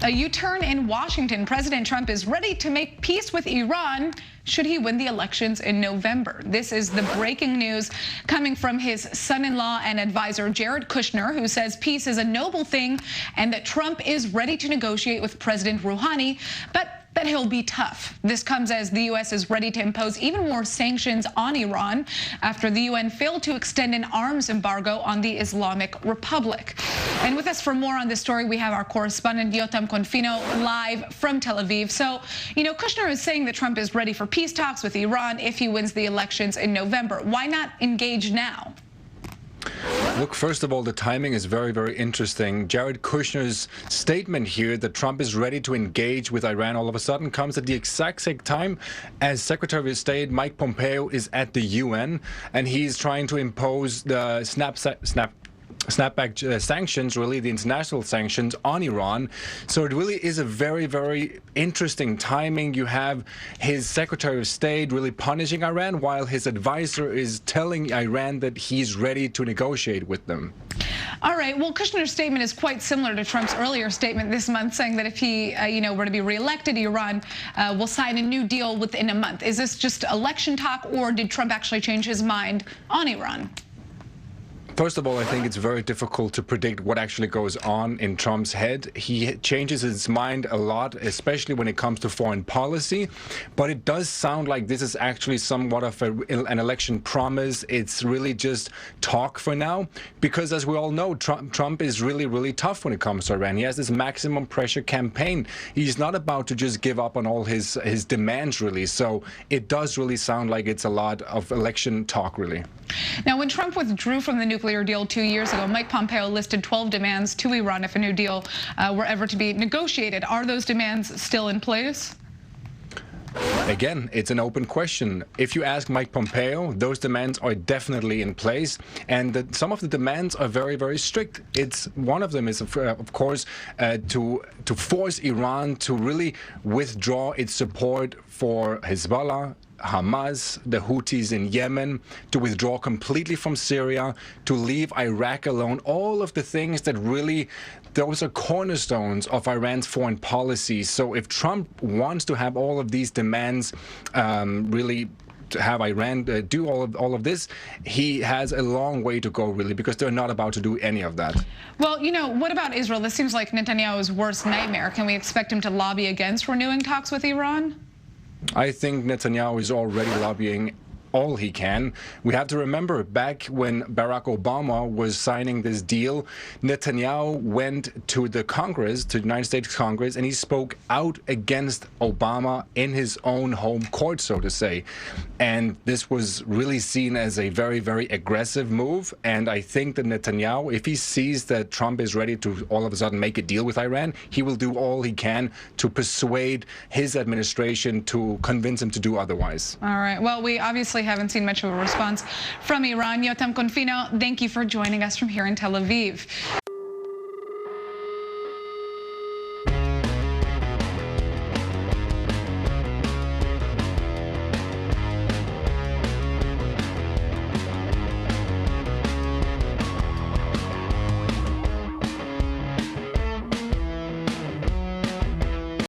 A U-turn in Washington. President Trump is ready to make peace with Iran should he win the elections in November. This is the breaking news coming from his son-in-law and advisor, Jared Kushner, who says peace is a noble thing and that Trump is ready to negotiate with President Rouhani, but that he'll be tough. This comes as the U.S. is ready to impose even more sanctions on Iran after the UN failed to extend an arms embargo on the Islamic Republic. And with us for more on this story, we have our correspondent Yotam Confino live from Tel Aviv. So, Kushner is saying that Trump is ready for peace talks with Iran if he wins the elections in November. Why not engage now? Look, first of all, the timing is very, very interesting. Jared Kushner's statement here that Trump is ready to engage with Iran all of a sudden comes at the exact same time as Secretary of State Mike Pompeo is at the UN, and he's trying to impose the snapback sanctions, really the international sanctions on Iran. So it really is a very, very interesting timing. You have his Secretary of State really punishing Iran while his advisor is telling Iran that he's ready to negotiate with them. All right. Well, Kushner's statement is quite similar to Trump's earlier statement this month, saying that if he, were to be reelected, Iran will sign a new deal within a month. Is this just election talk, or did Trump actually change his mind on Iran? First of all, I think it's very difficult to predict what actually goes on in Trump's head. He changes his mind a lot, especially when it comes to foreign policy. But it does sound like this is actually somewhat of an election promise. It's really just talk for now, because as we all know, Trump is really, really tough when it comes to Iran. He has this maximum pressure campaign. He's not about to just give up on all his demands, really. So it does really sound like it's a lot of election talk, really. Now, when Trump withdrew from the nuclear deal 2 years ago, Mike Pompeo listed 12 demands to Iran if a new deal were ever to be negotiated. Are those demands still in place? Again, it's an open question. If you ask Mike Pompeo, those demands are definitely in place, and some of the demands are very, very strict. One of them is, of course, to force Iran to really withdraw its support for Hezbollah, Hamas, the Houthis in Yemen, to withdraw completely from Syria, to leave Iraq alone. All of the things that really, those are cornerstones of Iran's foreign policy. So if Trump wants to have all of these demands really to have Iran do all of this, he has a long way to go, really, because they're not about to do any of that. Well, what about Israel? This seems like Netanyahu's worst nightmare. Can we expect him to lobby against renewing talks with Iran? I think Netanyahu is already lobbying all he can. We have to remember back when Barack Obama was signing this deal, Netanyahu went to the Congress, to the United States Congress, and he spoke out against Obama in his own home court, so to say. And this was really seen as a very, very aggressive move. And I think that Netanyahu, if he sees that Trump is ready to all of a sudden make a deal with Iran, he will do all he can to persuade his administration to convince him to do otherwise. All right. Well, we obviously haven't seen much of a response from Iran. Yotam Confino, thank you for joining us from here in Tel Aviv.